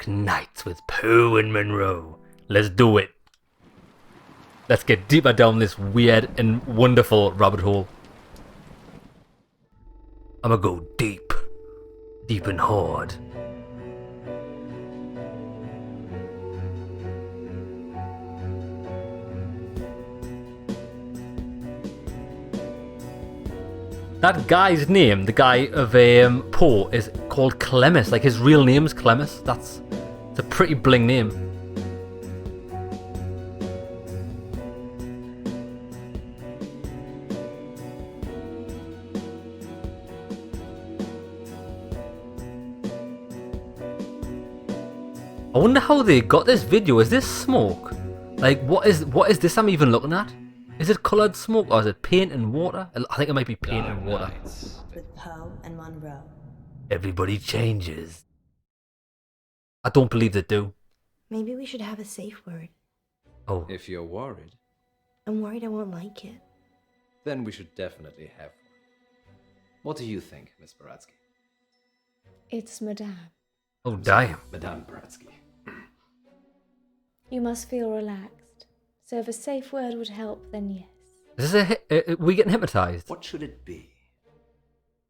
Dark Nights with Poe and Munro. Let's do it. Let's get deeper down this weird and wonderful rabbit hole. I'ma go deep. Deep and hard. That guy's name, the guy of Poe, is called Clemis. Like, his real name's Clemis. It's a pretty bling name. I wonder how they got this video. Is this smoke? Like, what is this I'm even looking at? Is it coloured smoke or is it paint and water? I think it might be paint and water. With Poe and Munro. Everybody changes. I don't believe they do. Maybe we should have a safe word. Oh. If you're worried, I'm worried I won't like it. then we should definitely have one. What do you think, Miss Baratsky? It's Madame. Oh, damn. Madame Baratsky. You must feel relaxed. So if a safe word would help, then yes. Is this we getting hypnotised? What should it be?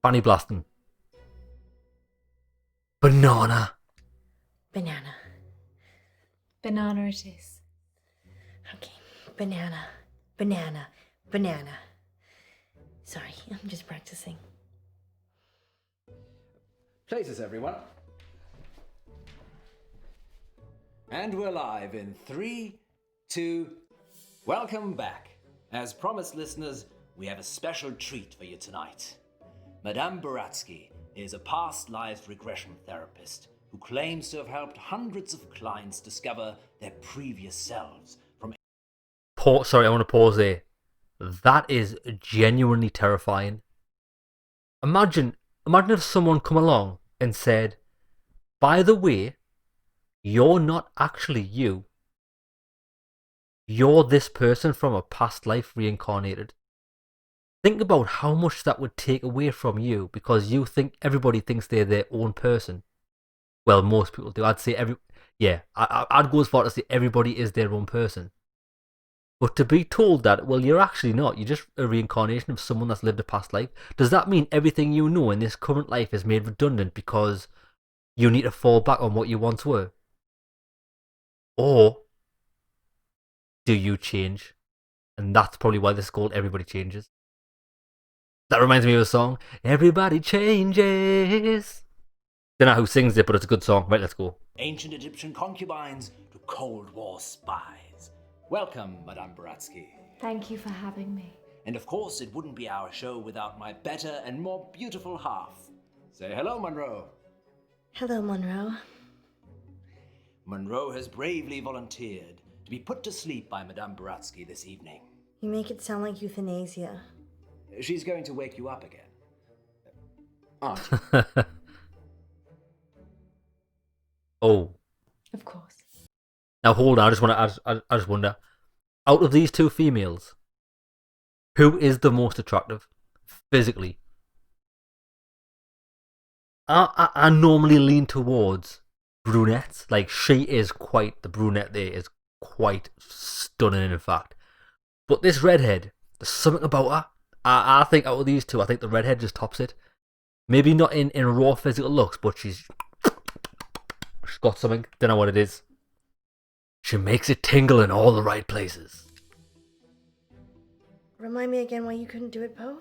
Fanny blasting. Banana. Banana. Banana it is. Okay. Banana. Banana. Banana. Sorry, I'm just practicing. Places, everyone. And we're live in 3, 2... Welcome back. As promised, listeners, we have a special treat for you tonight. Madame Baratsky is a past life regression therapist who claims to have helped hundreds of clients discover their previous selves from... Sorry, I want to pause there. That is genuinely terrifying. Imagine if someone come along and said, by the way, you're not actually you. You're this person from a past life reincarnated. Think about how much that would take away from you because you think everybody thinks they're their own person. Well, most people do. I'd say I'd go as far to say everybody is their own person. But to be told that, well, you're actually not. You're just a reincarnation of someone that's lived a past life. Does that mean everything you know in this current life is made redundant because you need to fall back on what you once were? Or do you change? And that's probably why this is called Everybody Changes. That reminds me of a song. Everybody changes. Don't know who sings it, but it's a good song. Right, let's go. Ancient Egyptian concubines to Cold War spies. Welcome, Madame Baratsky. Thank you for having me. And of course, it wouldn't be our show without my better and more beautiful half. Say hello, Munro. Hello, Munro. Munro has bravely volunteered to be put to sleep by Madame Baratsky this evening. You make it sound like euthanasia. She's going to wake you up again. Aren't you? Oh. Of course. Now hold on, I just wonder. Out of these two females, who is the most attractive physically? I normally lean towards brunettes. Like, the brunette there is quite stunning, in fact. But this redhead, there's something about her. I think out of these two, I think the redhead just tops it. Maybe not in raw physical looks, but she's got something. Don't know what it is. She makes it tingle in all the right places. Remind me again why you couldn't do it, Poe?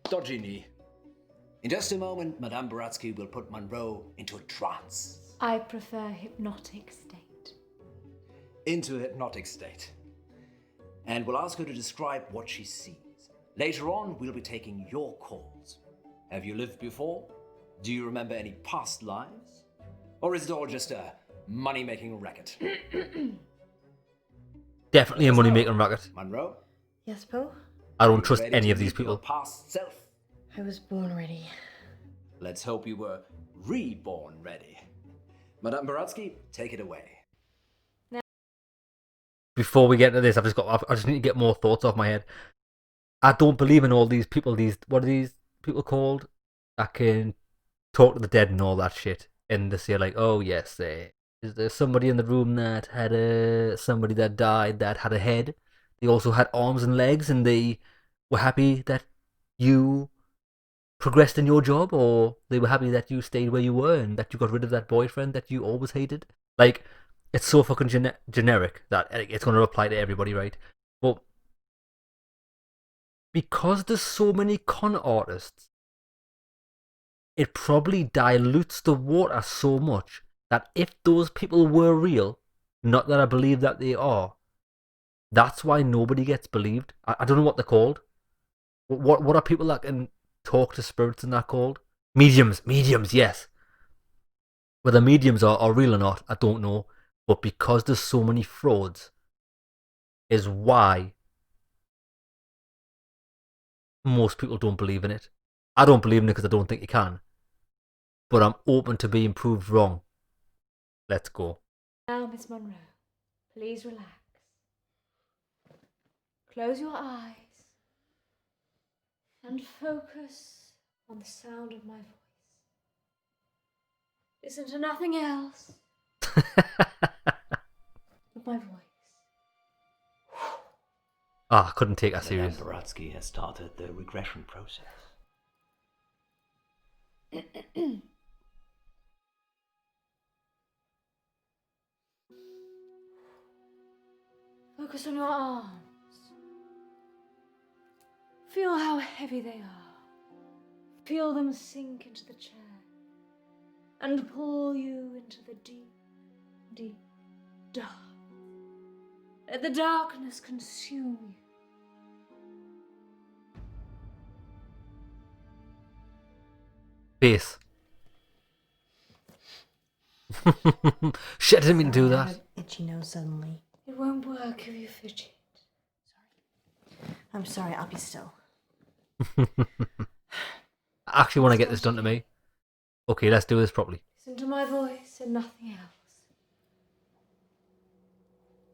Dodgy knee. In just a moment, Madame Baratsky will put Munro into a trance. I prefer hypnotic state. Into a hypnotic state. And we'll ask her to describe what she sees. Later on, we'll be taking your calls. Have you lived before? Do you remember any past lives? Or is it all just a money-making racket? Definitely a money-making racket. Munro? Yes, Poe? I don't trust Ready any to of these meet your people. Past self. I was born ready. Let's hope you were reborn ready. Madame Baratsky, take it away. Before we get into this, I just need to get more thoughts off my head. I don't believe in all these people. What are these people called? That can talk to the dead and all that shit. and they say like, oh yes, is there somebody in the room that had somebody that died that had a head? They also had arms and legs, and they were happy that you progressed in your job, or they were happy that you stayed where you were and that you got rid of that boyfriend that you always hated. Like, it's so fucking generic that it's going to apply to everybody, right? But because there's so many con artists, it probably dilutes the water so much that if those people were real, not that I believe that they are, that's why nobody gets believed. I don't know what they're called. What are people that can talk to spirits and that called? Mediums, yes. Whether mediums are real or not, I don't know. But because there's so many frauds, is why most people don't believe in it. I don't believe in it because I don't think you can. But I'm open to being proved wrong. Let's go. Now, Miss Munro, please relax. Close your eyes and focus on the sound of my voice. Listen to nothing else but my voice. I couldn't take that serious. Madame Blavatsky has started the regression process. Focus on your arms. Feel how heavy they are. Feel them sink into the chair and pull you into the deep, deep dark. Let the darkness consume you. Face. Shit, I didn't mean to do Sorry, I that. had an itchy nose suddenly. It won't work if you fidget. I'm sorry, I'll be still. I actually want to get this done to me. Okay, let's do this properly. Listen to my voice and nothing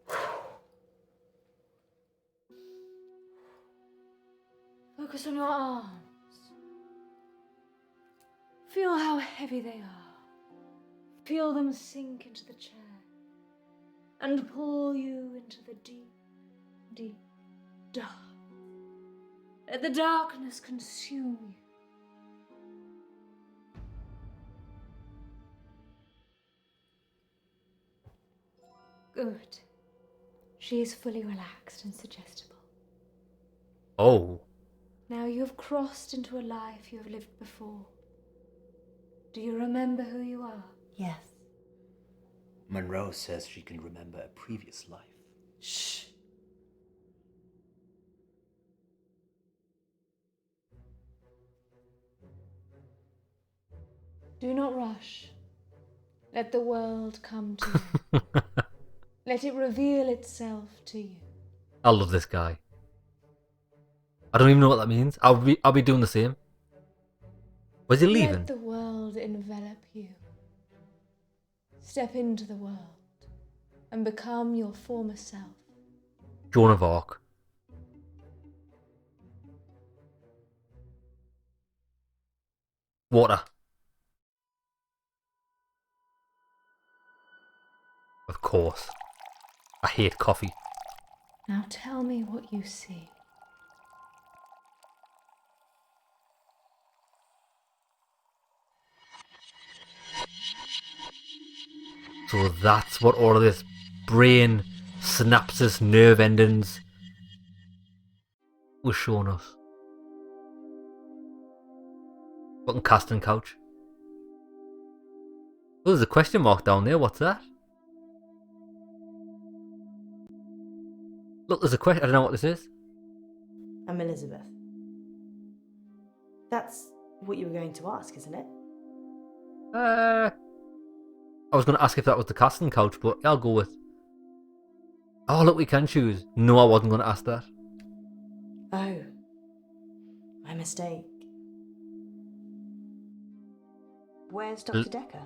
else. Focus on your arms. Feel how heavy they are. Feel them sink into the chair and pull you into the deep, deep dark. Let the darkness consume you. Good. She is fully relaxed and suggestible. Oh. Now you have crossed into a life you have lived before. Do you remember who you are? Yes. Monroe says she can remember a previous life. Shh. Do not rush. Let the world come to you. Let it reveal itself to you. I love this guy. I don't even know what that means. I'll be doing the same. Where's he leaving? Let the world envelop you. Step into the world and become your former self. Joan of Arc. Water. Of course. I hate coffee. Now tell me what you see. So that's what all of this brain synapses, nerve endings was showing us. Fucking casting couch. Oh, there's a question mark down there. What's that? Look, there's a question. I don't know what this is. I'm Elizabeth. That's what you were going to ask, isn't it? I was going to ask if that was the casting couch, but I'll go with. Oh, look, we can choose. No, I wasn't going to ask that. Oh. My mistake. Where's Dr. Decker?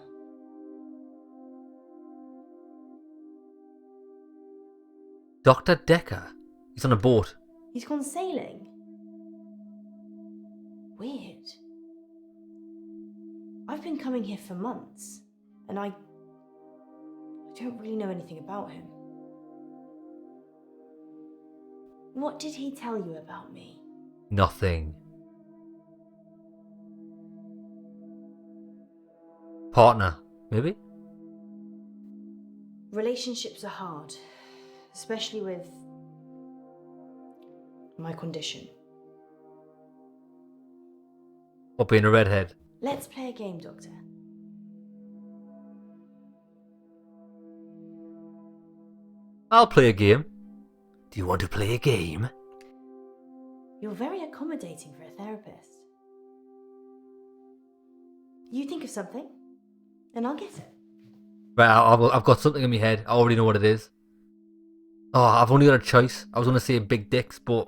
Dr. Decker? He's on a boat. He's gone sailing. Weird. I've been coming here for months. and I don't really know anything about him. What did he tell you about me? Nothing. Partner, maybe? Relationships are hard, especially with my condition. Or being a redhead? Let's play a game, Doctor. I'll play a game. Do you want to play a game? You're very accommodating for a therapist. You think of something, and I'll get it. Right, I've got something in my head. I already know what it is. Oh, I've only got a choice. I was going to say big dicks, but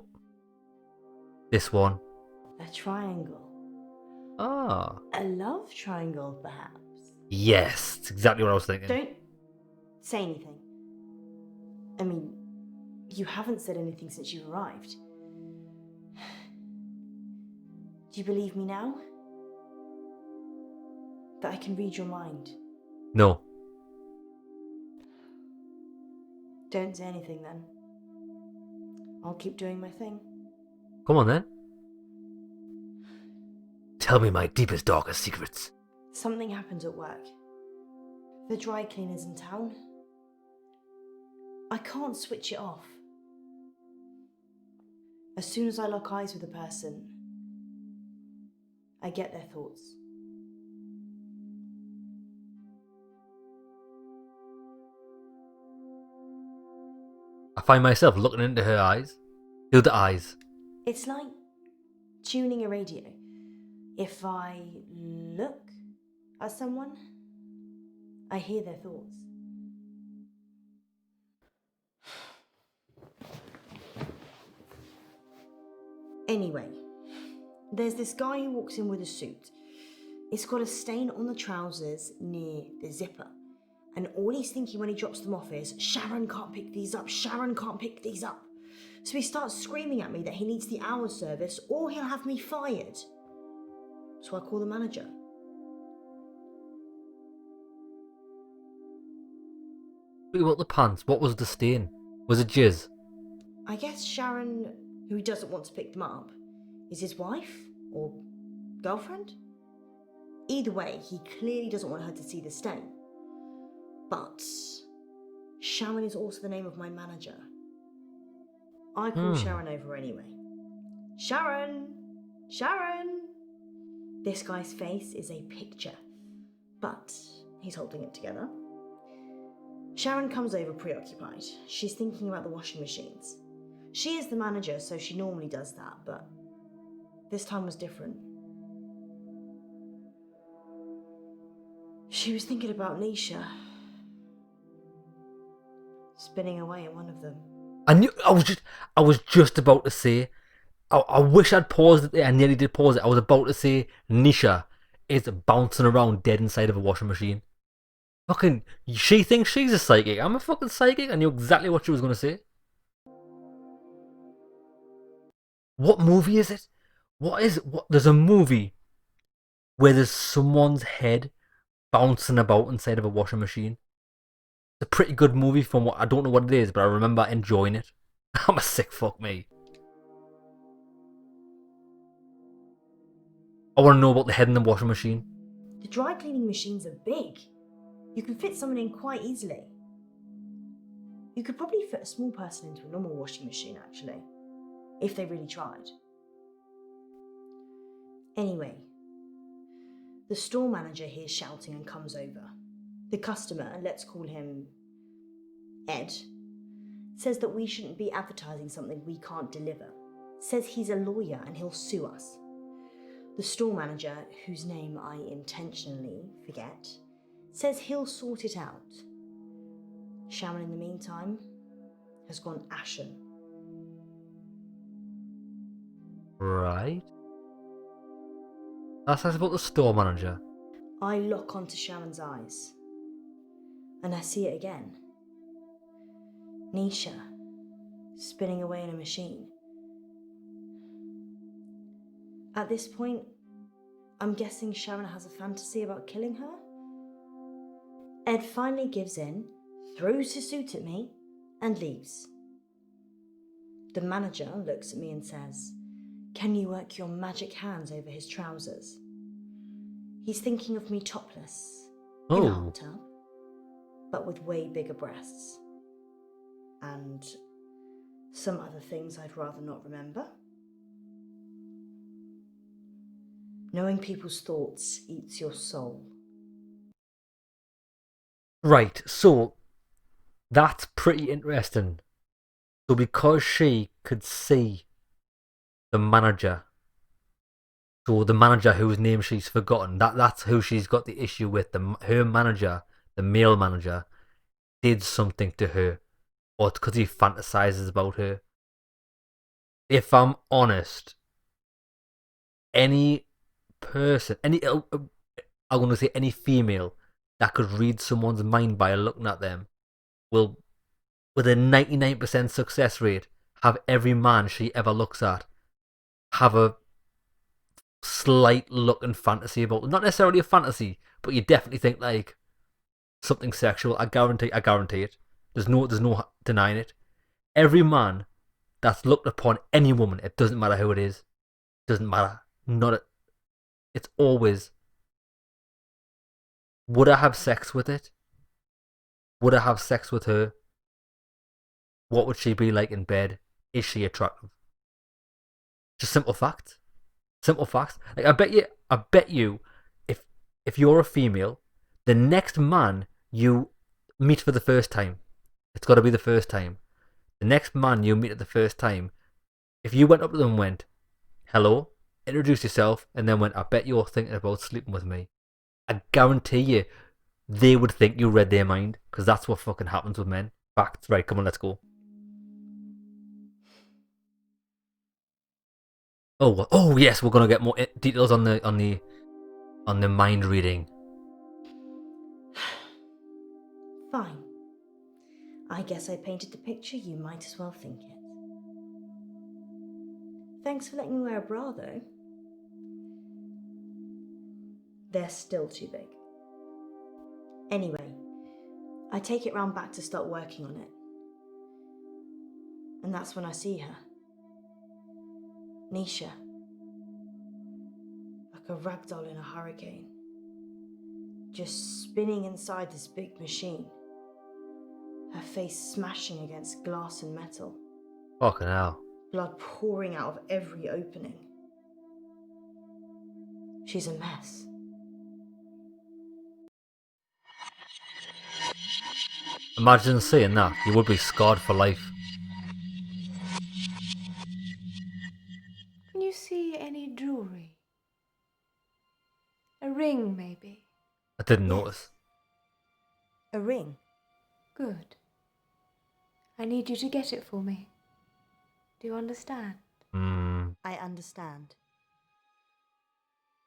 this one. A triangle. Ah. A love triangle, perhaps. Yes, it's exactly what I was thinking. Don't say anything. I mean, you haven't said anything since you arrived. Do you believe me now? That I can read your mind? No. Don't say anything then. I'll keep doing my thing. Come on then. Tell me my deepest, darkest secrets. Something happened at work. The dry cleaner's in town. I can't switch it off. As soon as I lock eyes with a person, I get their thoughts. I find myself looking into her eyes. Through the eyes. It's like tuning a radio. If I look at someone, I hear their thoughts. Anyway, there's this guy who walks in with a suit. It's got a stain on the trousers near the zipper. And all he's thinking when he drops them off is, Sharon can't pick these up, Sharon can't pick these up. So he starts screaming at me that he needs the hour service or he'll have me fired. So I call the manager. What about the pants? What was the stain? Was it jizz? I guess Sharon, who doesn't want to pick them up, is his wife or girlfriend? Either way, he clearly doesn't want her to see the stain. But Sharon is also the name of my manager. I call Sharon over anyway. Sharon! Sharon! This guy's face is a picture, but he's holding it together. Sharon comes over preoccupied. She's thinking about the washing machines. She is the manager, so she normally does that, but this time was different. She was thinking about Nisha. Spinning away in one of them. I was just about to say, I wish I'd paused it there. I nearly did pause it. I was about to say Nisha is bouncing around dead inside of a washing machine. Fucking, she thinks she's a psychic. I'm a fucking psychic. I knew exactly what she was going to say. What movie is it? What is it? There's a movie where there's someone's head bouncing about inside of a washing machine. It's a pretty good movie from what I don't know what it is, but I remember enjoying it. I'm a sick fuck, me. I want to know about the head in the washing machine. The dry cleaning machines are big. You can fit someone in quite easily. You could probably fit a small person into a normal washing machine, actually, if they really tried. Anyway, the store manager hears shouting and comes over. The customer, let's call him Ed, says that we shouldn't be advertising something we can't deliver. Says he's a lawyer and he'll sue us. The store manager, whose name I intentionally forget, says he'll sort it out. Shaman, in the meantime, has gone ashen. Right. That's about the store manager. I lock onto Shaman's eyes, and I see it again. Nisha, spinning away in a machine. At this point, I'm guessing Sharon has a fantasy about killing her? Ed finally gives in, throws his suit at me, and leaves. The manager looks at me and says, "Can you work your magic hands over his trousers?" He's thinking of me topless, in a hot tub, but with way bigger breasts. And some other things I'd rather not remember. Knowing people's thoughts eats your soul. Right, so that's pretty interesting. So because she could see the manager, so the manager whose name she's forgotten, that's who she's got the issue with. Her manager, the male manager, did something to her, or it's because he fantasizes about her. If I'm honest, any person, I'm going to say any female that could read someone's mind by looking at them will, with a 99% success rate, have every man she ever looks at have a slight look and fantasy about them. Not necessarily a fantasy, but you definitely think like something sexual. I guarantee it. There's no denying it. Every man that's looked upon any woman, it doesn't matter who it is, doesn't matter. It's always, would I have sex with it? Would I have sex with her? What would she be like in bed? Is she attractive? Just simple facts. Simple facts. Like I bet you, if you're a female, the next man you meet for the first time, it's got to be the first time. The next man you meet at the first time, if you went up to them and went, "Hello," introduce yourself, and then went, "I bet you're thinking about sleeping with me," I guarantee you, they would think you read their mind, because that's what fucking happens with men. Facts. Right, come on, let's go. Oh yes, we're gonna get more details on the mind reading. Fine. I guess I painted the picture, you might as well think it. Thanks for letting me wear a bra, though. They're still too big. Anyway, I take it round back to start working on it. And that's when I see her. Nisha. Like a ragdoll in a hurricane. Just spinning inside this big machine. Her face smashing against glass and metal. Fucking hell. Blood pouring out of every opening. She's a mess. Imagine seeing that. You would be scarred for life. Can you see any jewelry? A ring, maybe? I didn't Yes. notice. A ring. Good. I need you to get it for me. Do you understand? I understand.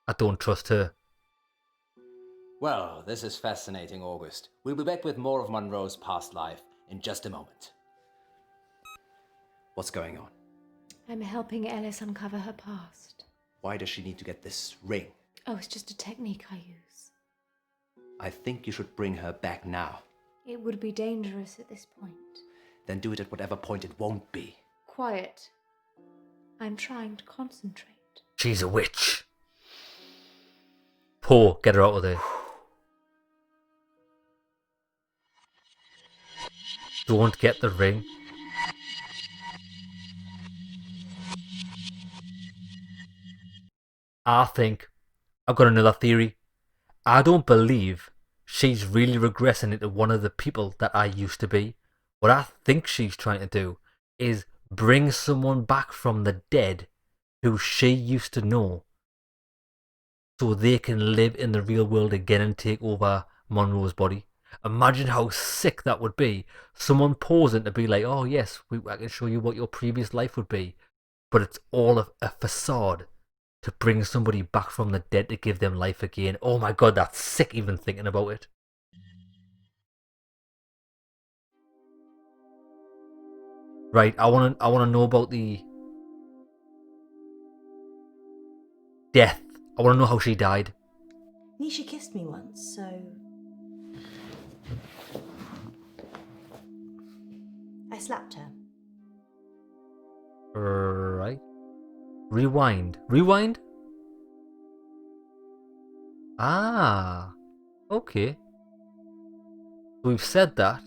I don't trust her. Well, this is fascinating, August. We'll be back with more of Munro's past life in just a moment. What's going on? I'm helping Ellis uncover her past. Why does she need to get this ring? Oh, it's just a technique I use. I think you should bring her back now. It would be dangerous at this point. Then do it at whatever point it won't be. Quiet. I'm trying to concentrate. She's a witch. Poe, get her out of there. Don't get the ring. I think I've got another theory. I don't believe she's really regressing into one of the people that I used to be. What I think she's trying to do is bring someone back from the dead who she used to know so they can live in the real world again and take over Munro's body. Imagine how sick that would be. Someone posing to be like, "Oh yes, I can show you what your previous life would be." But it's all a facade to bring somebody back from the dead to give them life again. Oh my god, that's sick even thinking about it. Right, I wanna know about the death. I wanna know how she died. Nisha kissed me once, so slapped her. Right. Rewind. Rewind? Ah. Okay. We've said that.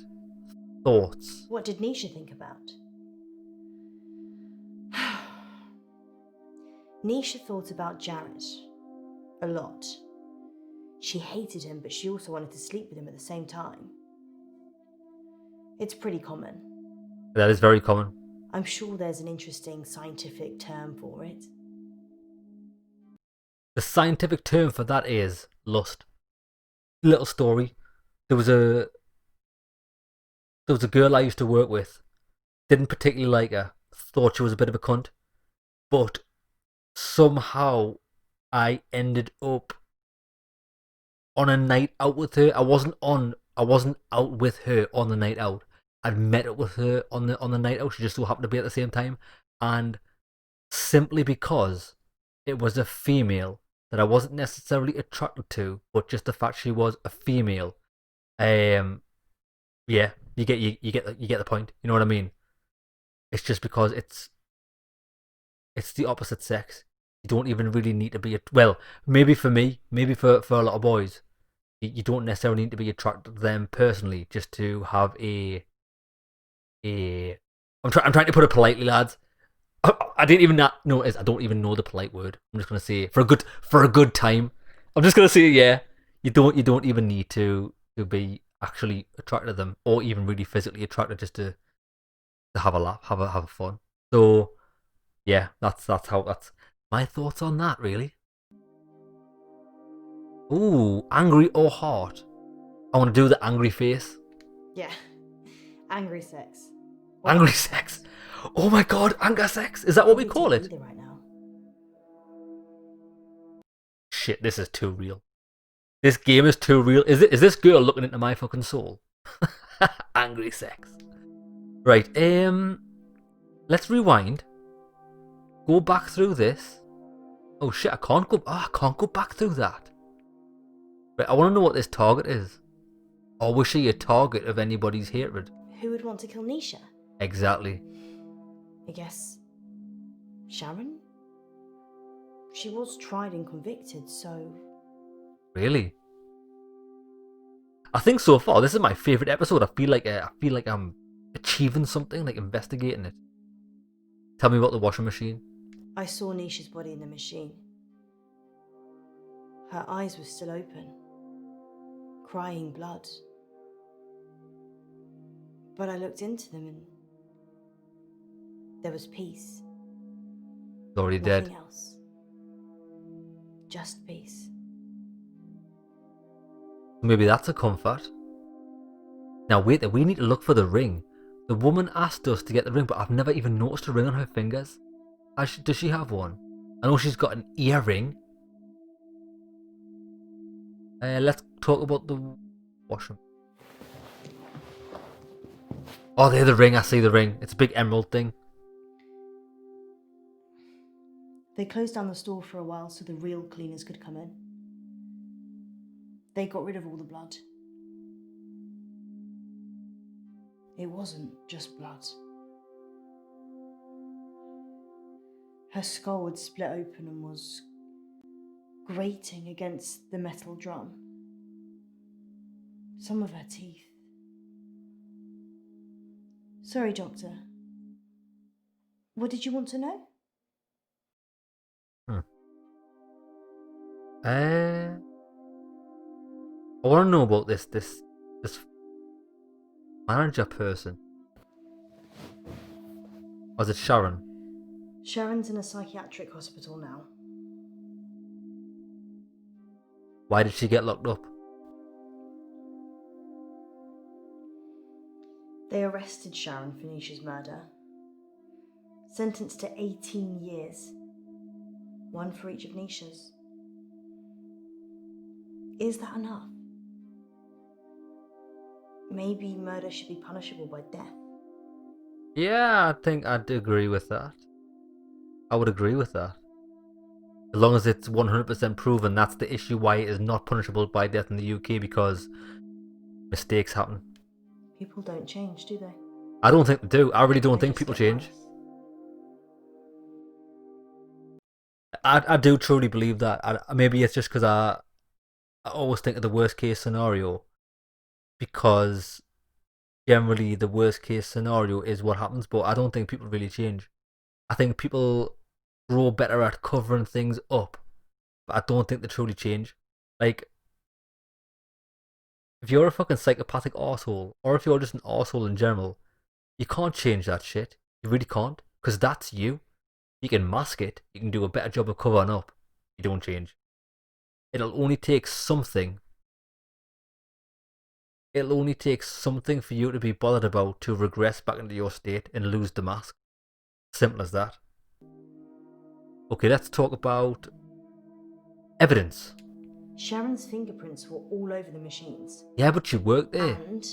Thoughts. What did Nisha think about? Nisha thought about Jared. A lot. She hated him, but she also wanted to sleep with him at the same time. It's pretty common. That is very common. I'm sure there's an interesting scientific term for it. The scientific term for that is lust. Little story. There was a girl I used to work with. Didn't particularly like her. Thought she was a bit of a cunt. But somehow I ended up on a night out with her. I wasn't out with her on the night out. I'd met up with her on the night out. She just so happened to be at the same time. And simply because it was a female that I wasn't necessarily attracted to, but just the fact she was a female, yeah, you get the point. You know what I mean? It's just because it's the opposite sex. You don't even really need to be well. Maybe for me, maybe for a lot of boys, you don't necessarily need to be attracted to them personally, just to have a. I'm trying to put it politely, lads. I didn't even notice. I don't even know the polite word. I'm just gonna say for a good time. I'm just gonna say yeah. You don't even need to be actually attracted to them, or even really physically attracted, just to have a laugh, have a fun. So yeah, that's my thoughts on that, really. Ooh, angry or hot? I want to do the angry face. Yeah. Angry sex. Angry sex. Oh my god, anger sex. Is that what we call it? Right now. Shit, this is too real. This game is too real. Is this girl looking into my fucking soul? Angry sex. Right, let's rewind. Go back through this. Oh shit, I can't go back through that. Right, I want to know what this target is. Or was she a target of anybody's hatred? Who would want to kill Nisha? Exactly. I guess Sharon? She was tried and convicted, so... Really? I think so far this is my favourite episode. I feel like I'm achieving something, like investigating it. Tell me about the washing machine. I saw Nisha's body in the machine. Her eyes were still open, crying blood. But I looked into them and there was peace. She's already dead. Nothing else. Just peace. Maybe that's a comfort. Now wait, we need to look for the ring. The woman asked us to get the ring, but I've never even noticed a ring on her fingers. Does she have one? I know she's got an earring. Let's talk about the washroom. Oh, there's the ring. I see the ring. It's a big emerald thing. They closed down the store for a while so the real cleaners could come in. They got rid of all the blood. It wasn't just blood. Her skull had split open and was grating against the metal drum. Some of her teeth. Sorry, Doctor. What did you want to know? I want to know about this manager person. Was it Sharon? Sharon's in a psychiatric hospital now. Why did she get locked up? They arrested Sharon for Nisha's murder. Sentenced to 18 years. One for each of Nisha's. Is that enough? Maybe murder should be punishable by death. Yeah, I think I'd agree with that. I would agree with that. As long as it's 100% proven, that's the issue why it is not punishable by death in the UK, because mistakes happen. People don't change, do they? I don't think they do. I really don't They think just people get change. worse. I do truly believe that. Maybe it's just because I always think of the worst case scenario, because generally the worst case scenario is what happens, but I don't think people really change. I think people grow better at covering things up, but I don't think they truly change. Like, if you're a fucking psychopathic arsehole, or if you're just an arsehole in general, you can't change that shit. You really can't, because that's you. You can mask it, you can do a better job of covering up. You don't change. It'll only take something. It'll only take something for you to be bothered about to regress back into your state and lose the mask. Simple as that. Okay, let's talk about evidence. Sharon's fingerprints were all over the machines. Yeah, but she worked there. And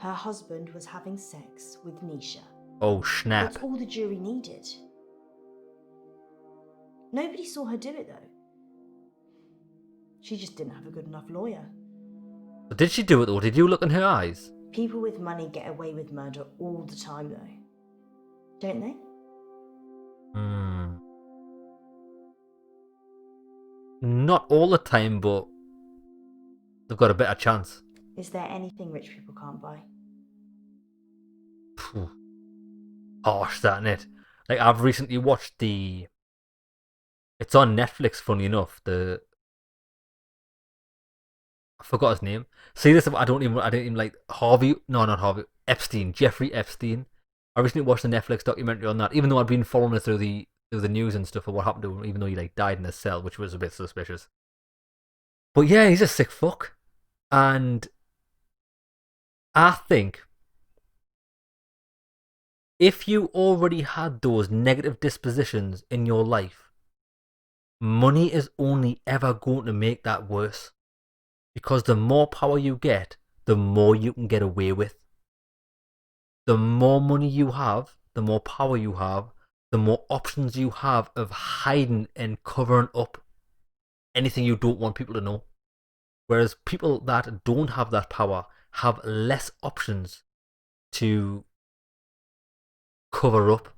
her husband was having sex with Nisha. Oh, snap. That's all the jury needed. Nobody saw her do it though. She just didn't have a good enough lawyer. But did she do it though? Did you look in her eyes? People with money get away with murder all the time though. Don't they? Not all the time, but they've got a better chance. Is there anything rich people can't buy? Phew. Harsh, that, isn't it? Like, I've recently watched the... It's on Netflix, funny enough. I forgot his name. See this? I didn't even like Harvey. No, not Harvey. Epstein. Jeffrey Epstein. I recently watched a Netflix documentary on that. Even though I'd been following it through the news and stuff of what happened to him, even though he like died in a cell, which was a bit suspicious. But yeah, he's a sick fuck, and I think if you already had those negative dispositions in your life, money is only ever going to make that worse. Because the more power you get, the more you can get away with. The more money you have, the more power you have, the more options you have of hiding and covering up anything you don't want people to know. Whereas people that don't have that power have less options to cover up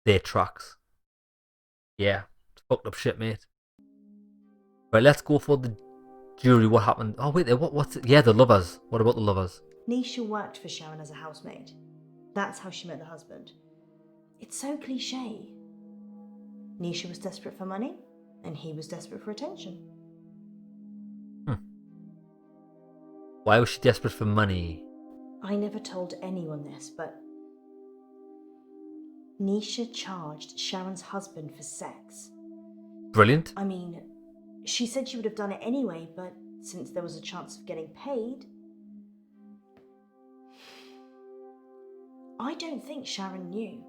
their tracks. Yeah, it's fucked up shit, mate. Right, let's go for the jury. What happened? Oh wait, what's it? Yeah, the lovers. What about the lovers? Nisha worked for Sharon as a housemaid. That's how she met the husband. It's so cliche. Nisha was desperate for money, and he was desperate for attention. Why was she desperate for money? I never told anyone this, but Nisha charged Sharon's husband for sex. Brilliant. I mean, she said she would have done it anyway, but since there was a chance of getting paid, I don't think Sharon knew.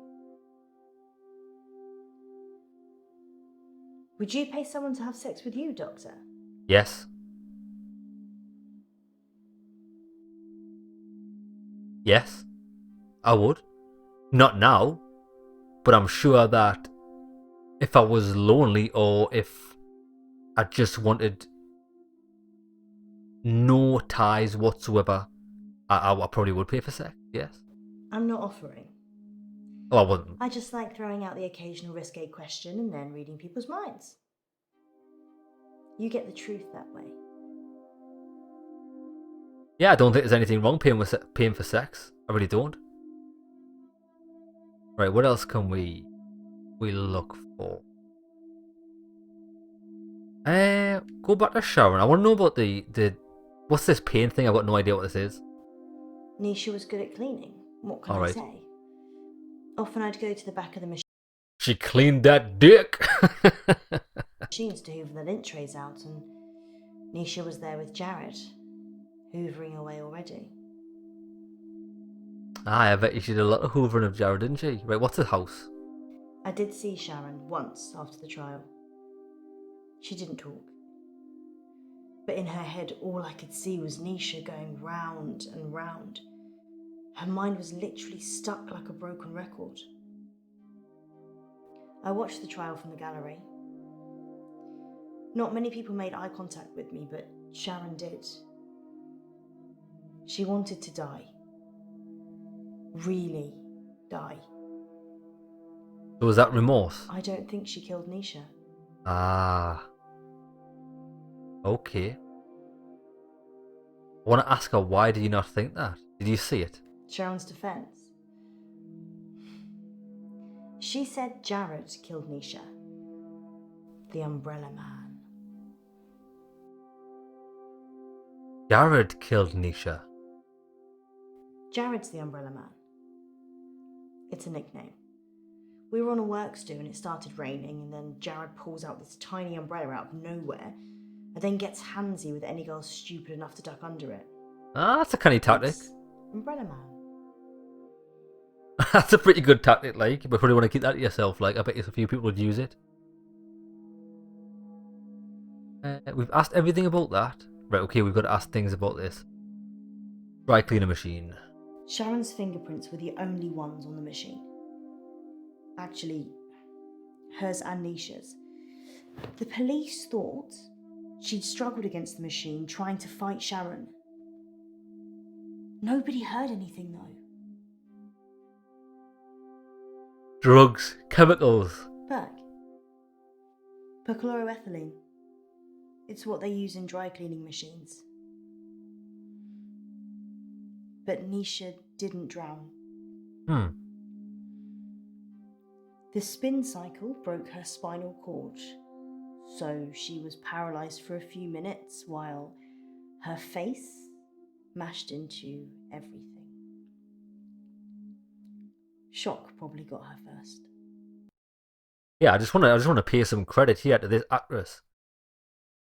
Would you pay someone to have sex with you, Doctor? Yes. Yes, I would. Not now, but I'm sure that if I was lonely or if I just wanted no ties whatsoever, I probably would pay for sex, yes. I'm not offering. Oh, I wouldn't. I just like throwing out the occasional risque question and then reading people's minds. You get the truth that way. Yeah, I don't think there's anything wrong paying for sex. I really don't. Right, what else can we look for? Go back to Sharon. I want to know about the what's this pain thing? I've got no idea what this is. Nisha was good at cleaning. What can All I right. say? Often I'd go to the back of the She cleaned that dick. machines to hoover the lint trays out, and Nisha was there with Jared, hoovering away already. I bet she did a lot of hoovering of Jared, didn't she? Right, what's the house? I did see Sharon once after the trial. She didn't talk. But in her head, all I could see was Nisha going round and round. Her mind was literally stuck like a broken record. I watched the trial from the gallery. Not many people made eye contact with me, but Sharon did. She wanted to die. really die. So was that remorse? I don't think she killed Nisha. Ah. Okay. I want to ask her, why do you not think that? Did you see it? Sharon's defense. She said Jared killed Nisha. The Umbrella Man. Jared killed Nisha. Jared's the Umbrella Man. It's a nickname. We were on a works do and it started raining, and then Jared pulls out this tiny umbrella out of nowhere and then gets handsy with any girl stupid enough to duck under it. Ah, that's a canny tactic. It's Umbrella Man. That's a pretty good tactic, like. You probably want to keep that to yourself, like. I bet a few people would use it. We've asked everything about that. Right, okay, we've got to ask things about this. Dry cleaner machine. Sharon's fingerprints were the only ones on the machine. Actually, hers and Nisha's. The police thought she'd struggled against the machine trying to fight Sharon. Nobody heard anything though. Drugs. Chemicals. Perchloroethylene. It's what they use in dry cleaning machines. But Nisha didn't drown. The spin cycle broke her spinal cord, so she was paralysed for a few minutes while her face mashed into everything. Shock probably got her first. Yeah, I just want to pay some credit here to this actress.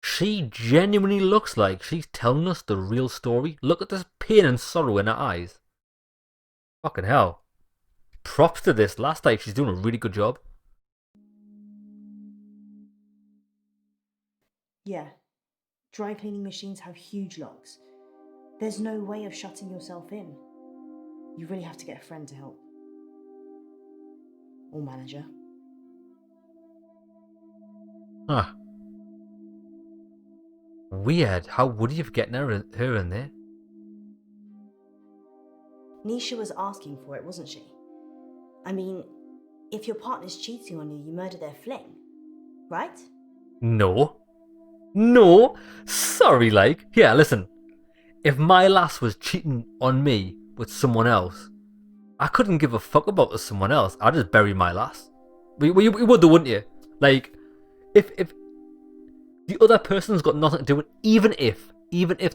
She genuinely looks like she's telling us the real story. Look at this pain and sorrow in her eyes. Fucking hell. Props to this last night. She's doing a really good job. Yeah, dry cleaning machines have huge locks. There's no way of shutting yourself in. You really have to get a friend to help. Or manager. Huh. Weird. How would you have gotten her in there? Nisha was asking for it, wasn't she? I mean, if your partner's cheating on you, you murder their fling, right? No. No. Sorry, like. Yeah, listen. If my lass was cheating on me with someone else, I couldn't give a fuck about the someone else. I'd just bury my lass. You would though, wouldn't you? Like, if the other person's got nothing to do with, even if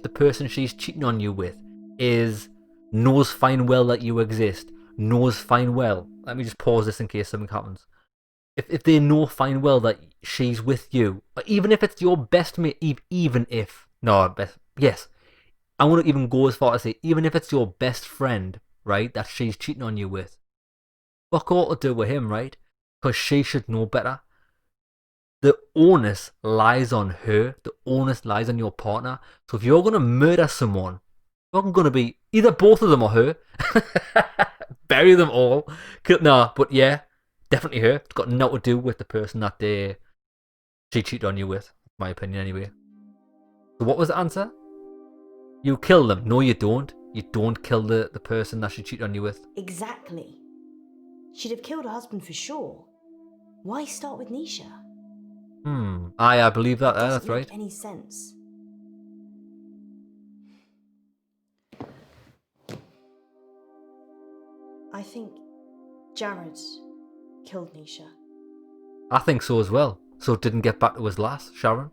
the person she's cheating on you with knows fine well that you exist, knows fine well. Let me just pause this in case something happens. If they know fine well that she's with you, or even if it's your best mate, yes, I want to even go as far as say, even if it's your best friend, right, that she's cheating on you with, fuck all to do with him, right? Because she should know better. The onus lies on her. The onus lies on your partner. So if you're going to murder someone, you're going to be either both of them or her. Bury them all. Nah, but yeah, definitely her. It's got nothing to do with the person that she cheated on you with. My opinion, anyway. So what was the answer? You kill them. No, you don't. You don't kill the person that she cheated on you with. Exactly. She'd have killed her husband for sure. Why start with Nisha? I believe that. It That's doesn't right. make any sense. I think Jared killed Nisha. I think so as well. So it didn't get back to his lass, Sharon.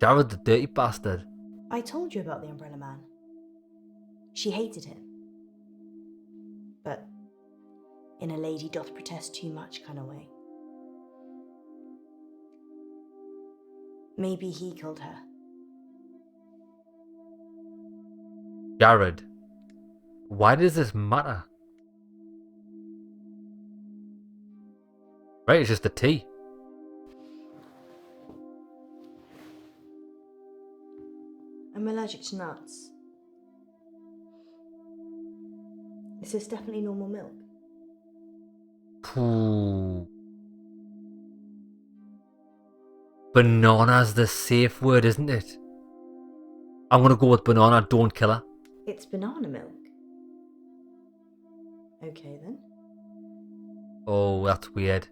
Jared the dirty bastard. I told you about the Umbrella Man. She hated him. But in a lady doth protest too much kind of way. Maybe he killed her. Jared. Why does this matter? Right, it's just the tea. I'm allergic to nuts. Is this definitely normal milk? Ooh. Banana's the safe word, isn't it? I'm gonna go with banana, don't kill her. It's banana milk. Okay then. Oh, that's weird.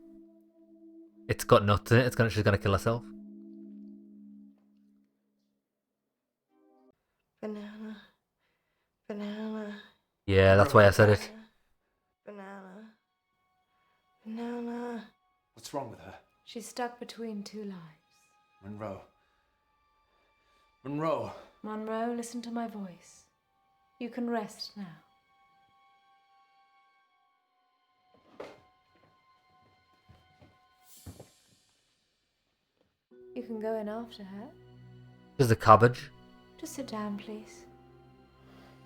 It's got nuts in it. She's gonna kill herself. Banana. Banana. Yeah, that's why I said it. Banana. Banana. What's wrong with her? She's stuck between two lives. Munro. Munro. Munro, listen to my voice. You can rest now. You can go in after her. There's the cabbage. Just sit down, please.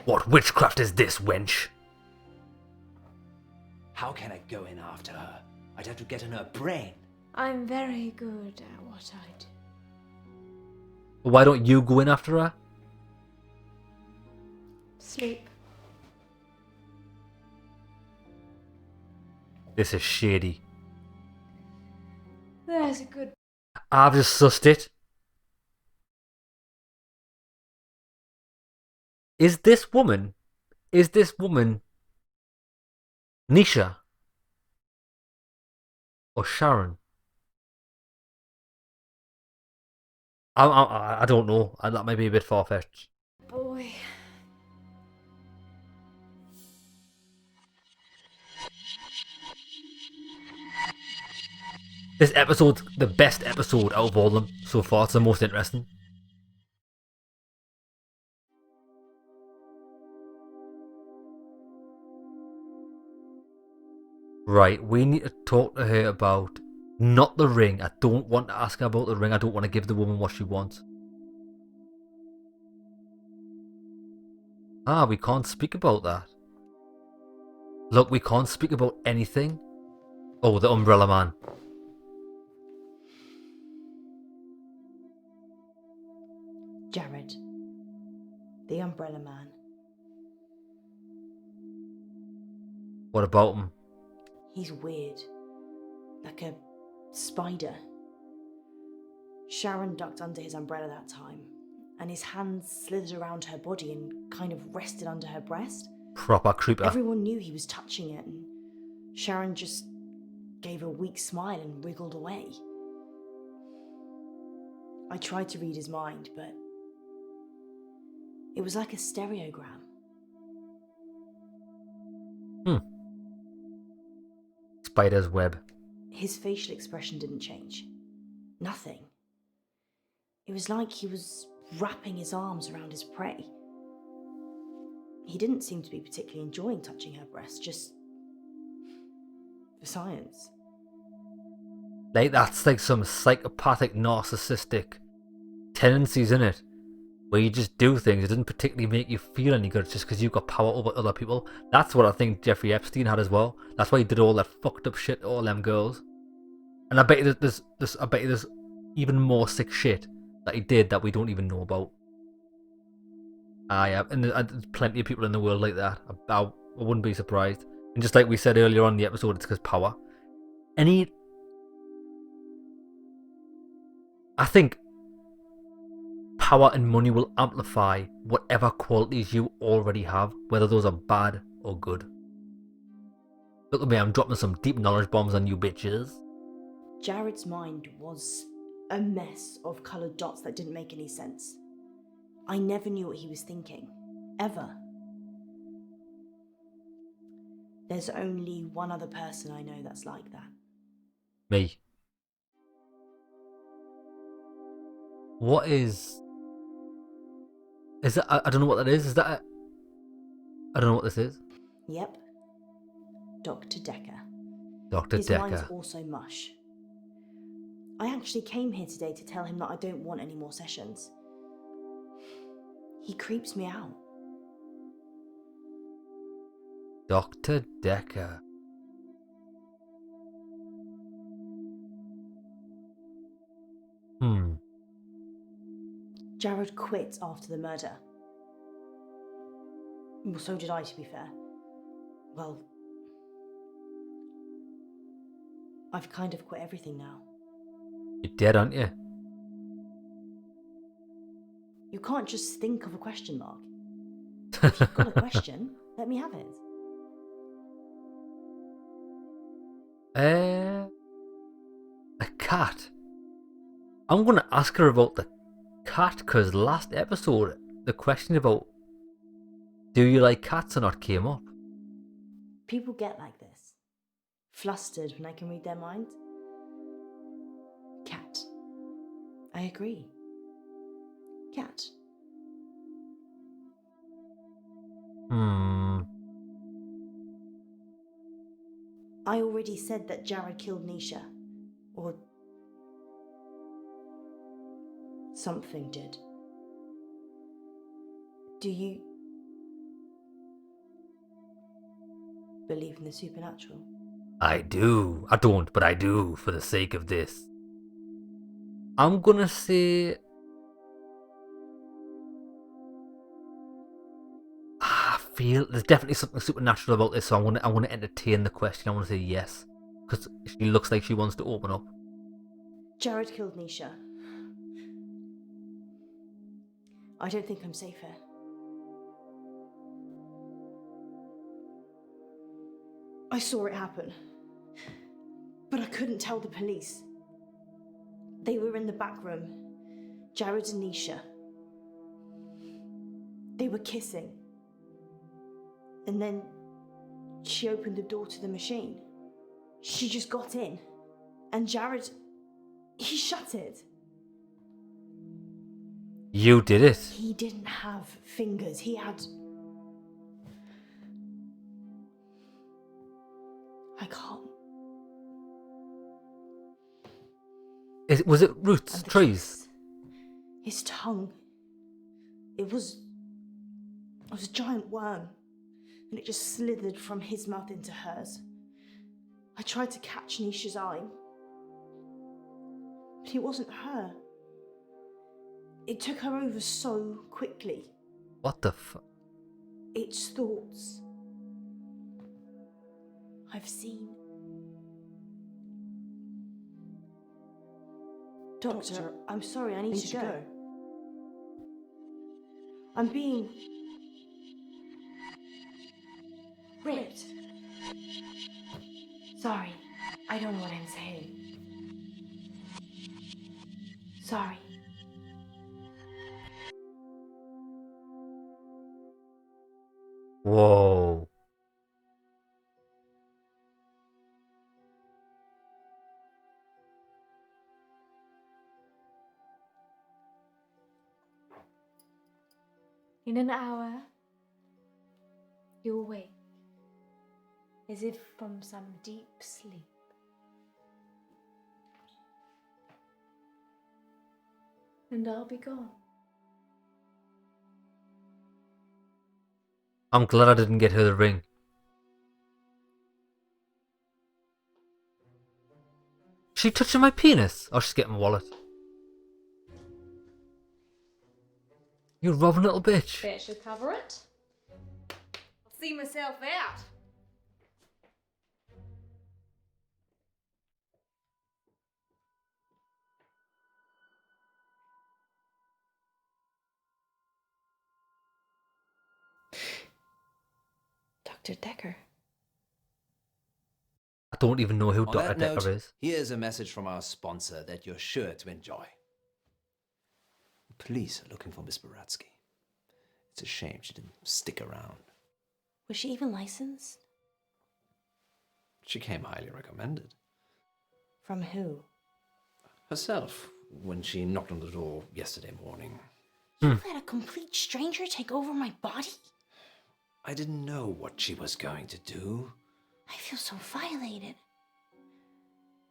What witchcraft is this, wench? How can I go in after her? I'd have to get in her brain. I'm very good at what I do. Why don't you go in after her? Sleep. This is shady. There's a good... I've just sussed it. Is this woman Nisha or Sharon? I don't know. That might be a bit far-fetched. boy. This episode's the best episode out of all of them so far. It's the most interesting. Right, we need to talk to her about not the ring. I don't want to ask her about the ring. I don't want to give the woman what she wants. Ah, we can't speak about that. Look, we can't speak about anything. Oh, the Umbrella Man. Jared. The Umbrella Man. What about him? He's weird. Like a spider. Sharon ducked under his umbrella that time, and his hands slithered around her body and kind of rested under her breast. Proper creeper. Everyone knew he was touching it, and Sharon just gave a weak smile and wriggled away. I tried to read his mind, but it was like a stereogram. Spider's web. His facial expression didn't change. Nothing. It was like he was wrapping his arms around his prey. He didn't seem to be particularly enjoying touching her breast, just for science. Like, that's like some psychopathic, narcissistic tendencies in it, where you just do things. It doesn't particularly make you feel any good just because you've got power over other people. That's what I think Jeffrey Epstein had as well. That's why he did all that fucked up shit to all them girls. And I bet you there's even more sick shit that he did that we don't even know about. Yeah, and there's plenty of people in the world like that. I wouldn't be surprised. And just like we said earlier on in the episode, it's because power. I think power and money will amplify whatever qualities you already have, whether those are bad or good. Look at me, I'm dropping some deep knowledge bombs on you bitches. Jared's mind was a mess of coloured dots that didn't make any sense. I never knew what he was thinking. Ever. There's only one other person I know that's like that. Me. What is that? I don't know what that is. Is that I don't know what this is. Yep. Dr. Decker. Dr. His mind's Decker. also mush. I actually came here today to tell him that I don't want any more sessions. He creeps me out. Dr. Decker. Jared quit after the murder. Well, so did I, to be fair. Well, I've kind of quit everything now. You're dead, aren't you? You can't just think of a question mark. If you've got a question, let me have it. A cat. I'm gonna ask her about the cat because last episode the question about do you like cats or not came up. People get like this. Flustered when I can read their minds. Cat. I agree. Cat. I already said that Jared killed Nisha. Or something did. Do you believe in the supernatural? I do. I don't, but I do for the sake of this. I'm gonna say I feel there's definitely something supernatural about this, so I'm gonna entertain the question. I want to say yes because she looks like she wants to open up. Jared killed Nisha. I don't think I'm safe here. I saw it happen, but I couldn't tell the police. They were in the back room, Jared and Nisha. They were kissing. And then she opened the door to the machine. She just got in. And Jared, he shut it. You did it. He didn't have fingers. He had... I can't. Was it roots, And the trees? kiss. His tongue. It was a giant worm. And it just slithered from his mouth into hers. I tried to catch Nisha's eye. But it wasn't her. It took her over so quickly. What the fuck? It's thoughts. I've seen. Doctor, I'm sorry, I need to go. I'm being raped. Sorry, I don't know what I'm saying. Sorry. Whoa. In an hour, you'll wake, as if from some deep sleep. And I'll be gone. I'm glad I didn't get her the ring. She touching my penis? Oh, she's getting my wallet. You robbing little bitch. That should cover it. I'll see myself out. Dr. Decker. I don't even know who On Dr. that Decker note, is. here's a message from our sponsor that you're sure to enjoy. Police are looking for Miss Baratsky. It's a shame she didn't stick around. Was she even licensed? She came highly recommended. From who? Herself, when she knocked on the door yesterday morning. You let a complete stranger take over my body? I didn't know what she was going to do. I feel so violated.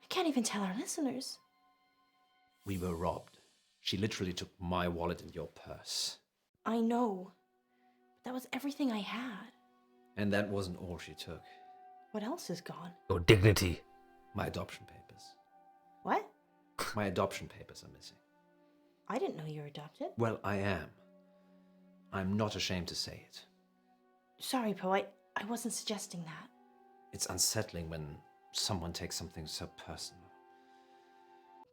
I can't even tell our listeners. We were robbed. She literally took my wallet and your purse. I know. That was everything I had. And that wasn't all she took. What else is gone? Your dignity. My adoption papers. What? My adoption papers are missing. I didn't know you were adopted. Well, I am. I'm not ashamed to say it. Sorry, Poe, I wasn't suggesting that. It's unsettling when someone takes something so personal.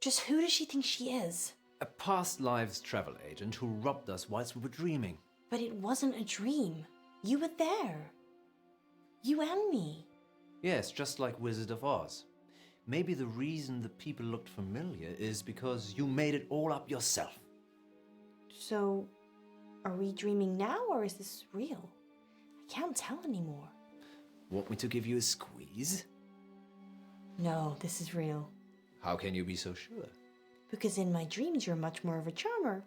Just who does she think she is? A past lives travel agent who robbed us whilst we were dreaming. But it wasn't a dream. You were there. You and me. Yes, just like Wizard of Oz. maybe the reason the people looked familiar is because you made it all up yourself. So, are we dreaming now or is this real? I can't tell anymore. Want me to give you a squeeze? No, this is real. How can you be so sure? Because in my dreams, you're much more of a charmer.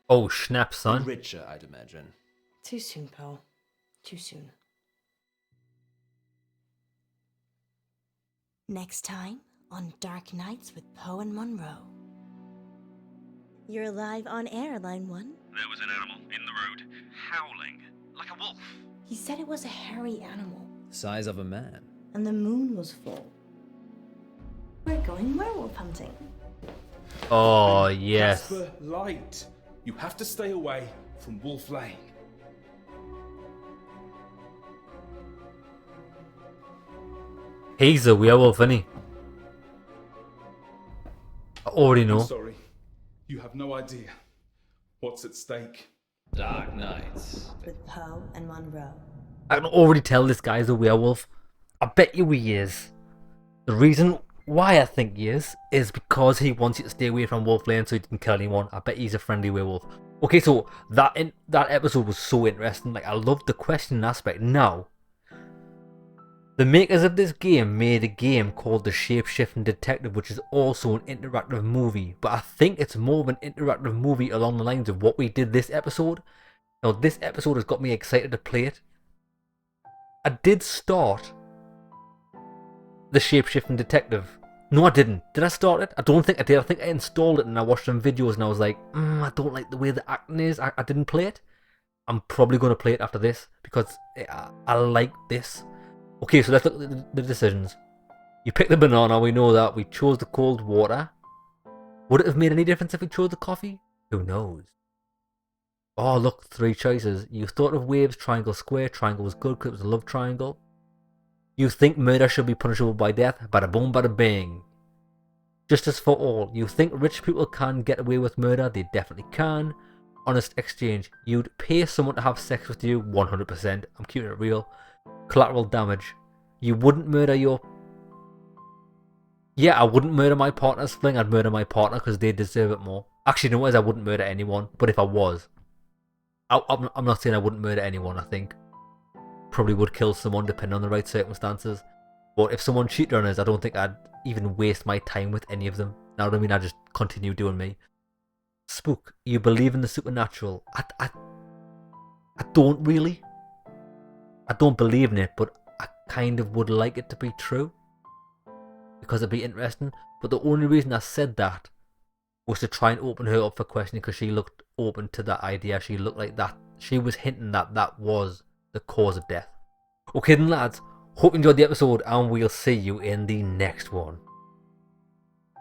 Oh, snap, And son. richer, I'd imagine. Too soon, Poe. Too soon. Next time on Dark Nights with Poe and Munro. You're live on air, Line 1. There was an animal in the road, howling, like a wolf. He said it was a hairy animal, Size of a man. and the moon was full. We're going werewolf hunting. Oh, yes. Jasper, light. You have to stay away from Wolf Lane. He's a werewolf, isn't he? I already I'm know. sorry. You have no idea what's at stake. Dark Nights. With Poe and Munro. I can already tell this guy's a werewolf. I bet you he is. The reason why I think he is because he wants you to stay away from Wolf Lane so he doesn't kill anyone. I bet he's a friendly werewolf. Okay, so that episode was so interesting. Like, I loved the questioning aspect. Now, the makers of this game made a game called The Shape-Shifting Detective, which is also an interactive movie. But I think it's more of an interactive movie along the lines of what we did this episode. Now, this episode has got me excited to play it. I did start The Shape-Shifting Detective. No, I didn't. Did I start it? I don't think I did. I think I installed it and I watched some videos and I was like, I don't like the way the acting is. I didn't play it. I'm probably going to play it after this because I like this. Okay, so let's look at the decisions. You picked the banana, we know that. We chose the cold water. Would it have made any difference if we chose the coffee? Who knows? Oh, look, 3 choices. You thought of waves, triangle, square. Triangle was good because it was a love triangle. You think murder should be punishable by death. Bada boom, bada bing. Justice for all. You think rich people can get away with murder. They definitely can. Honest exchange. You'd pay someone to have sex with you. 100%. I'm keeping it real. Collateral damage. You wouldn't murder your... Yeah, I wouldn't murder my partner's fling. I'd murder my partner because they deserve it more. Actually, no, I wouldn't murder anyone. But if I was... I'm not saying I wouldn't murder anyone, I think. Probably would kill someone depending on the right circumstances. But if someone cheated on us, I don't think I'd even waste my time with any of them. Now what I mean? I'd just continue doing me. Spook. You believe in the supernatural. I don't really. I don't believe in it, but I kind of would like it to be true. Because it'd be interesting. But the only reason I said that was to try and open her up for questioning because she looked open to that idea. She looked like that. She was hinting that that was the cause of death. Okay then lads, hope you enjoyed the episode and we'll see you in the next one.